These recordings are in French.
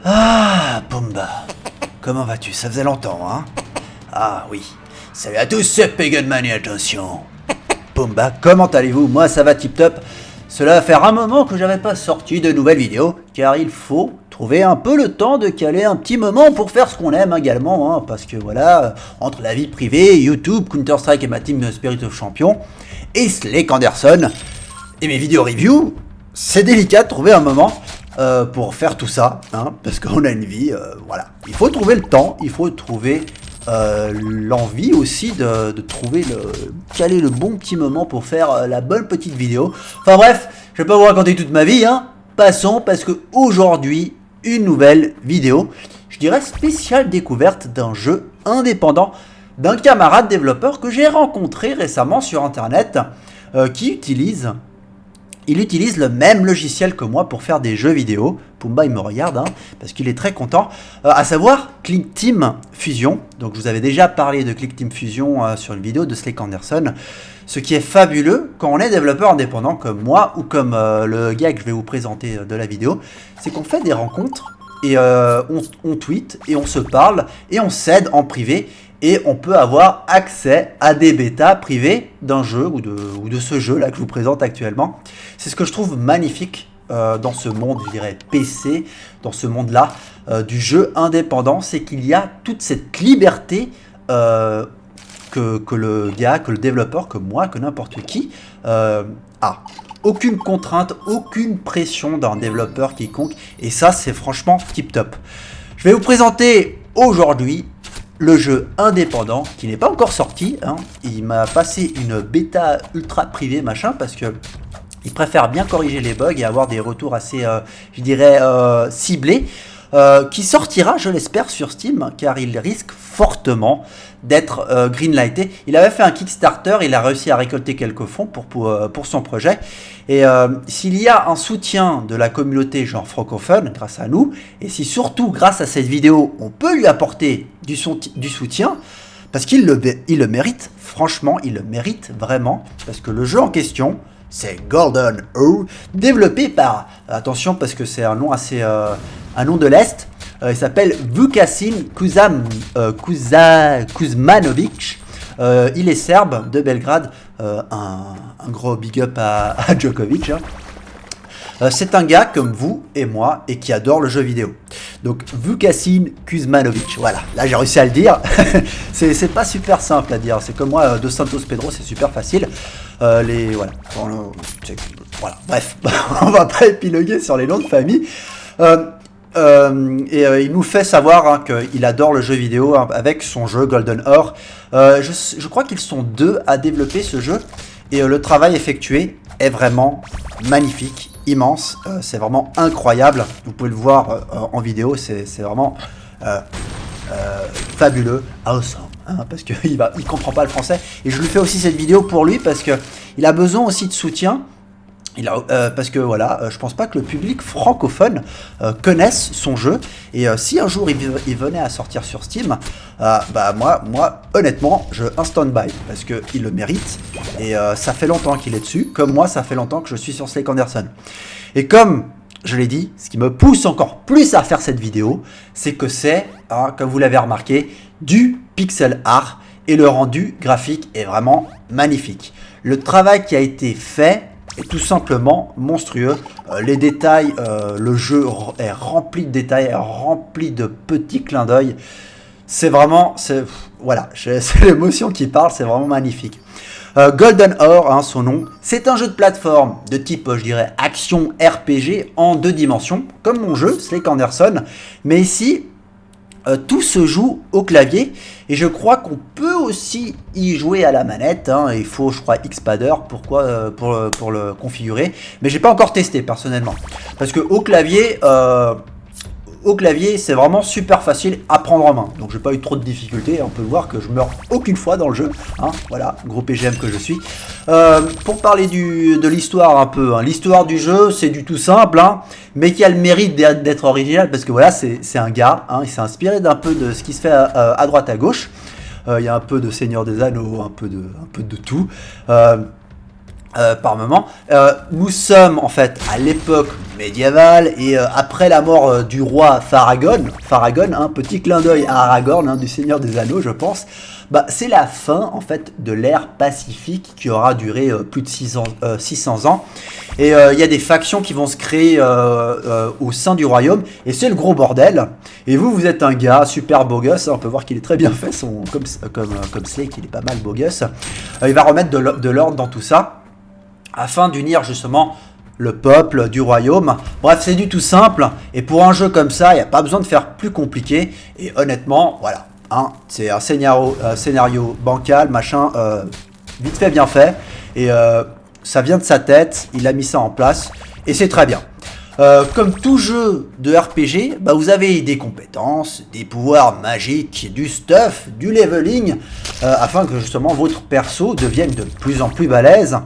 Ah, Pumba, comment vas-tu? Ça faisait longtemps, hein? Ah oui, salut à tous, c'est Paganman et attention. Pumba, comment allez-vous? Moi ça va tip top. Cela va faire un moment que j'avais pas sorti de nouvelles vidéos, car il faut trouver un peu le temps de caler un petit moment pour faire ce qu'on aime également, hein, parce que voilà, entre la vie privée, YouTube, Counter-Strike et ma team Spirit of Champion, et Slake Anderson, et mes vidéos review, c'est délicat de trouver un moment pour faire tout ça, hein, parce qu'on a une vie, voilà. Il faut trouver le temps, il faut trouver l'envie aussi de trouver caler le bon petit moment pour faire la bonne petite vidéo. Enfin bref, je vais pas vous raconter toute ma vie, hein. Passons, parce que aujourd'hui, une nouvelle vidéo, je dirais spéciale découverte d'un jeu indépendant d'un camarade développeur que j'ai rencontré récemment sur internet, qui utilise le même logiciel que moi pour faire des jeux vidéo. Pumba il me regarde, hein, parce qu'il est très content, à savoir Click Team Fusion. Donc je vous avais déjà parlé de Click Team Fusion sur une vidéo de Slake Anderson. Ce qui est fabuleux quand on est développeur indépendant comme moi ou comme le gars que je vais vous présenter de la vidéo, c'est qu'on fait des rencontres et on tweet et on se parle et on s'aide en privé. Et on peut avoir accès à des bêtas privées d'un jeu ou de ce jeu là que je vous présente actuellement. C'est ce que je trouve magnifique dans ce monde, je dirais PC, dans ce monde là du jeu indépendant, c'est qu'il y a toute cette liberté que le gars, que le développeur, que moi, que n'importe qui a. Aucune contrainte, aucune pression d'un développeur quiconque, et ça c'est franchement tip top. Je vais vous présenter aujourd'hui le jeu indépendant qui n'est pas encore sorti, hein. Il m'a passé une bêta ultra privée machin parce que il préfère bien corriger les bugs et avoir des retours assez, je dirais, ciblés, qui sortira, je l'espère, sur Steam, car il risque fortement d'être greenlighté. Il avait fait un Kickstarter, il a réussi à récolter quelques fonds pour son projet. Et s'il y a un soutien de la communauté genre francophone, grâce à nous, et si surtout grâce à cette vidéo, on peut lui apporter du soutien, parce qu'il le mérite, franchement, il le mérite vraiment, parce que le jeu en question, c'est Golden Earth, développé par, attention parce que c'est un nom assez, un nom de l'Est, il s'appelle Vukasin Kuzmanovic, il est serbe de Belgrade, un gros big up à Djokovic, hein. C'est un gars comme vous et moi et qui adore le jeu vidéo. Donc Vukasin Kuzmanovic, voilà, là j'ai réussi à le dire. c'est pas super simple à dire, c'est comme moi, Dos Santos Pedro, c'est super facile. Voilà. Voilà, bref, on va pas épiloguer sur les noms de famille. Il nous fait savoir, hein, qu'il adore le jeu vidéo, hein, avec son jeu Golden Ore. Je crois qu'ils sont 2 à développer ce jeu et le travail effectué est vraiment magnifique, immense, c'est vraiment incroyable. Vous pouvez le voir en vidéo, c'est vraiment fabuleux, awesome, hein, parce qu'il comprend pas le français et je lui fais aussi cette vidéo pour lui parce que il a besoin aussi de soutien. Parce que voilà, je pense pas que le public francophone connaisse son jeu, et si un jour il venait à sortir sur Steam, moi honnêtement je un stand-by parce que il le mérite et ça fait longtemps qu'il est dessus, comme moi ça fait longtemps que je suis sur Slake Anderson. Et comme je l'ai dit, ce qui me pousse encore plus à faire cette vidéo, c'est que c'est, hein, comme vous l'avez remarqué, du pixel art et le rendu graphique est vraiment magnifique. Le travail qui a été fait est tout simplement monstrueux. Les détails, le jeu est rempli de détails, rempli de petits clins d'œil. C'est vraiment, voilà, c'est l'émotion qui parle, c'est vraiment magnifique. Golden Ore, hein, son nom, c'est un jeu de plateforme de type, je dirais, action RPG en 2 dimensions, comme mon jeu, Slake Anderson, mais ici, tout se joue au clavier et je crois qu'on peut aussi y jouer à la manette, hein. Il faut, je crois, Xpadder pour le configurer, mais j'ai pas encore testé personnellement parce que au clavier c'est vraiment super facile à prendre en main, donc j'ai pas eu trop de difficultés. On peut voir que je meurs aucune fois dans le jeu, hein, voilà, gros PGM que je suis. Pour parler de l'histoire un peu, hein, l'histoire du jeu c'est du tout simple, hein, mais qui a le mérite d'être original parce que voilà, c'est un gars, hein, il s'est inspiré d'un peu de ce qui se fait à droite à gauche. Il y a un peu de Seigneur des Anneaux, un peu de tout. par moment. Nous sommes en fait à l'époque médiévale et après la mort du roi Faragon, un petit clin d'œil à Aragorn, du Seigneur des Anneaux, je pense. Bah, c'est la fin en fait de l'ère pacifique qui aura duré plus de 600 ans. Et il y a des factions qui vont se créer au sein du royaume et c'est le gros bordel. Et vous êtes un gars super beau gosse, on peut voir qu'il est très bien fait, comme Slake, il est pas mal beau gosse. Il va remettre de l'ordre dans tout ça afin d'unir justement le peuple du royaume. Bref, c'est du tout simple et pour un jeu comme ça, il n'y a pas besoin de faire plus compliqué et honnêtement, voilà. C'est un scénario bancal, machin, vite fait, bien fait. Et ça vient de sa tête, il a mis ça en place. Et c'est très bien. Comme tout jeu de RPG, bah, vous avez des compétences, des pouvoirs magiques, du stuff, du leveling, afin que justement votre perso devienne de plus en plus balèze.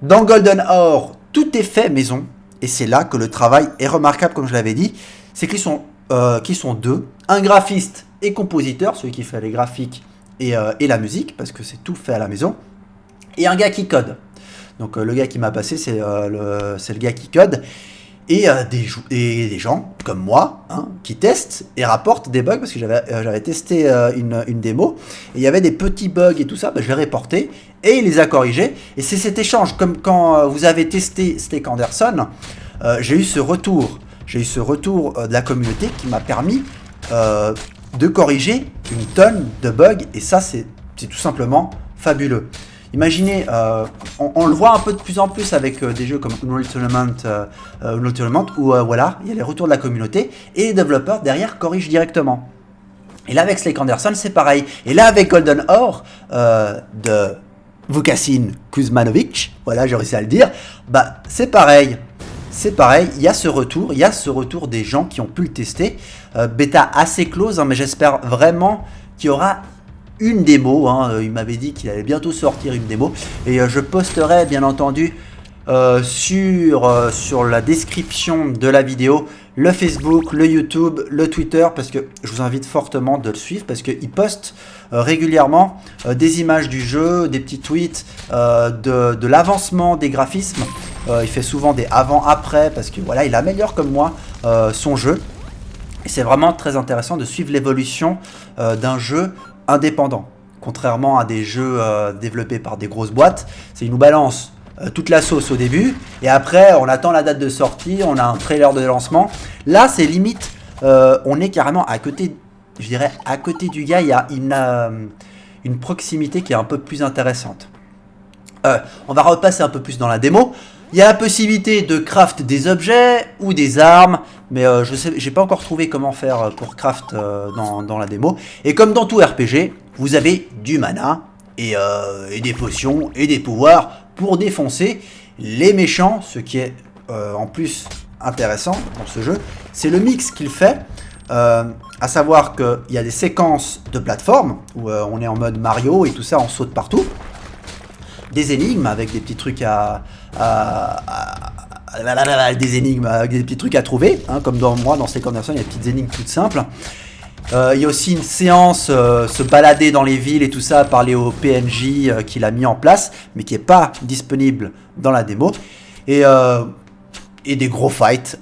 Dans Golden Ore, tout est fait maison. Et c'est là que le travail est remarquable, comme je l'avais dit. C'est qu'ils sont deux, un graphiste et compositeur, celui qui fait les graphiques et la musique, parce que c'est tout fait à la maison, et un gars qui code. Donc le gars qui m'a passé, c'est le gars qui code, et des gens comme moi, qui testent et rapportent des bugs, parce que j'avais testé une démo, et il y avait des petits bugs et tout ça, bah, je l'ai reporté, et il les a corrigés, et c'est cet échange, comme quand vous avez testé Slake Anderson, j'ai eu ce retour de la communauté qui m'a permis de corriger une tonne de bugs, et ça c'est tout simplement fabuleux. Imaginez, on le voit un peu de plus en plus avec des jeux comme Unreal Tournament où voilà, il y a les retours de la communauté et les développeurs derrière corrigent directement. Et là avec Slake Anderson c'est pareil. Et là avec Golden Ore de Vukasin Kuzmanovic, voilà j'ai réussi à le dire, bah c'est pareil. C'est pareil, il y a ce retour des gens qui ont pu le tester. Bêta assez close, mais j'espère vraiment qu'il y aura une démo. Il m'avait dit qu'il allait bientôt sortir une démo. Et je posterai bien entendu sur la description de la vidéo le Facebook, le YouTube, le Twitter, parce que je vous invite fortement de le suivre, parce qu'il poste régulièrement des images du jeu, des petits tweets, de l'avancement des graphismes. Il fait souvent des avant-après, parce que voilà, il améliore comme moi son jeu. Et c'est vraiment très intéressant de suivre l'évolution d'un jeu indépendant. Contrairement à des jeux développés par des grosses boîtes, il nous balance toute la sauce au début, et après on attend la date de sortie, on a un trailer de lancement. Là c'est limite, on est carrément à côté, je dirais à côté du gars, il y a une proximité qui est un peu plus intéressante. On va repasser un peu plus dans la démo. Il y a la possibilité de craft des objets ou des armes, mais j'ai pas encore trouvé comment faire pour craft dans la démo. Et comme dans tout RPG, vous avez du mana et des potions et des pouvoirs pour défoncer les méchants. Ce qui est en plus intéressant dans ce jeu, c'est le mix qu'il fait. À savoir qu'il y a des séquences de plateforme où on est en mode Mario et tout ça, on saute partout. Des énigmes avec des petits trucs des énigmes avec des petits trucs à trouver, comme dans Slake Anderson, il y a des petites énigmes toutes simples. Il y a aussi une séance se balader dans les villes et tout ça, parler au PNJ qu'il a mis en place, mais qui n'est pas disponible dans la démo. Et des gros fights,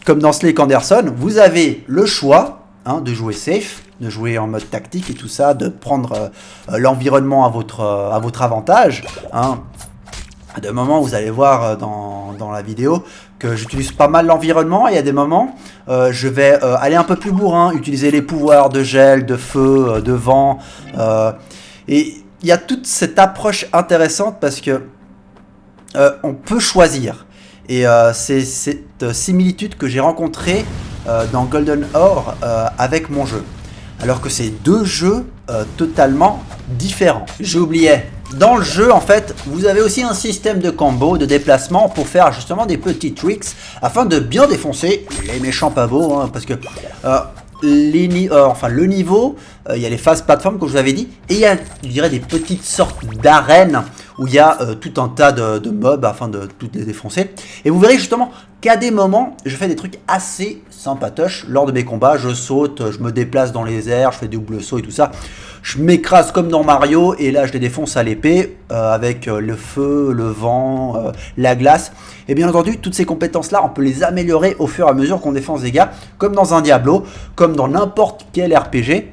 comme dans Slake Anderson, vous avez le choix de jouer safe, de jouer en mode tactique et tout ça, de prendre l'environnement à votre avantage. À des moments, vous allez voir dans la vidéo que j'utilise pas mal l'environnement, et à des moments, je vais aller un peu plus bourrin, utiliser les pouvoirs de gel, de feu, de vent. Et il y a toute cette approche intéressante parce que on peut choisir. Et c'est cette similitude que j'ai rencontrée dans Golden Ore avec mon jeu. Alors que c'est deux jeux totalement différents. J'oubliais. Dans le jeu, en fait, vous avez aussi un système de combo, de déplacement pour faire justement des petits tricks afin de bien défoncer les méchants pavots. Parce que le niveau, il y a les phases plateformes comme je vous avais dit, et il y a, je dirais, des petites sortes d'arènes où il y a tout un tas de mobs afin de toutes les défoncer. Et vous verrez justement qu'à des moments, je fais des trucs assez sympatoches lors de mes combats. Je saute, je me déplace dans les airs, je fais des doubles sauts et tout ça. Je m'écrase comme dans Mario et là je les défonce à l'épée avec le feu, le vent, la glace. Et bien entendu, toutes ces compétences-là, on peut les améliorer au fur et à mesure qu'on défonce des gars, comme dans un Diablo, comme dans n'importe quel RPG.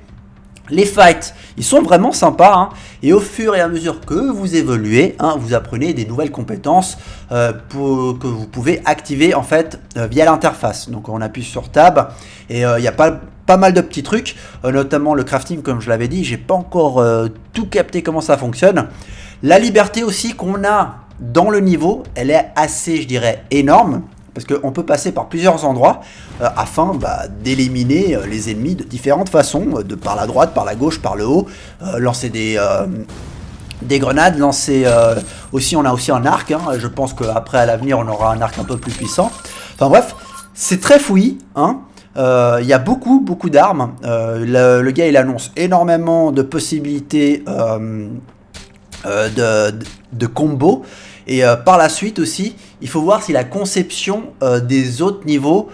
Les fights, ils sont vraiment sympas, hein, et au fur et à mesure que vous évoluez, hein, vous apprenez des nouvelles compétences que vous pouvez activer en fait via l'interface. Donc on appuie sur Tab et il y a pas mal de petits trucs, notamment le crafting comme je l'avais dit, j'ai pas encore tout capté comment ça fonctionne. La liberté aussi qu'on a dans le niveau, elle est assez, je dirais, énorme. Parce qu'on peut passer par plusieurs endroits afin d'éliminer les ennemis de différentes façons, par la droite, par la gauche, par le haut, lancer des grenades, lancer aussi, on a aussi un arc, hein, je pense qu'après à l'avenir on aura un arc un peu plus puissant. Enfin bref, c'est très fouillis, hein. Y a beaucoup d'armes, le gars il annonce énormément de possibilités de combos. Et par la suite aussi, il faut voir si la conception des autres niveaux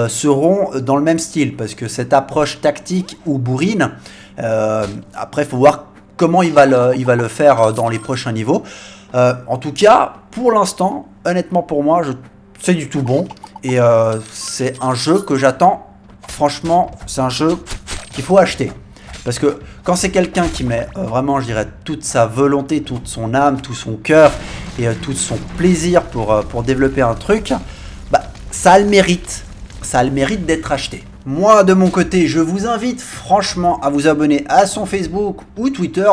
seront dans le même style. Parce que cette approche tactique ou bourrine, après il faut voir comment il va le faire dans les prochains niveaux. En tout cas, pour l'instant, honnêtement pour moi, c'est du tout bon. Et c'est un jeu que j'attends. Franchement, c'est un jeu qu'il faut acheter. Parce que quand c'est quelqu'un qui met vraiment, je dirais, toute sa volonté, toute son âme, tout son cœur et tout son plaisir pour développer un truc, ça a le mérite. Ça a le mérite d'être acheté. Moi, de mon côté, je vous invite franchement à vous abonner à son Facebook ou Twitter,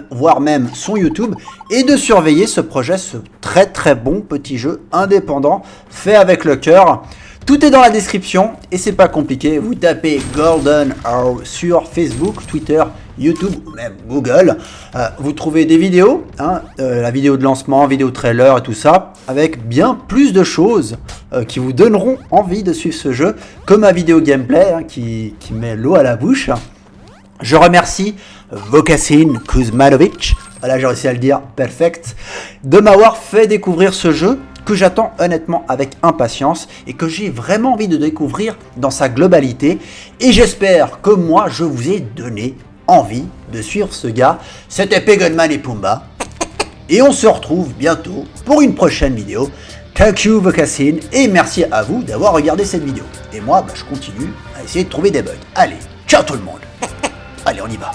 voire même son YouTube, et de surveiller ce projet, ce très bon petit jeu indépendant, fait avec le cœur. Tout est dans la description et c'est pas compliqué. Vous tapez Golden Arrow sur Facebook, Twitter, YouTube ou même Google. Vous trouvez des vidéos, hein, la vidéo de lancement, vidéo trailer et tout ça, avec bien plus de choses qui vous donneront envie de suivre ce jeu, comme ma vidéo gameplay hein, qui met l'eau à la bouche. Je remercie Vokasin Kuzmanovic, voilà j'ai réussi à le dire, perfect, de m'avoir fait découvrir ce jeu que j'attends honnêtement avec impatience et que j'ai vraiment envie de découvrir dans sa globalité. Et j'espère que moi, je vous ai donné envie de suivre ce gars. C'était Pegonman et Pumba. Et on se retrouve bientôt pour une prochaine vidéo. Thank you Vokasin et merci à vous d'avoir regardé cette vidéo. Et moi, je continue à essayer de trouver des bugs. Allez, ciao tout le monde. Allez, on y va.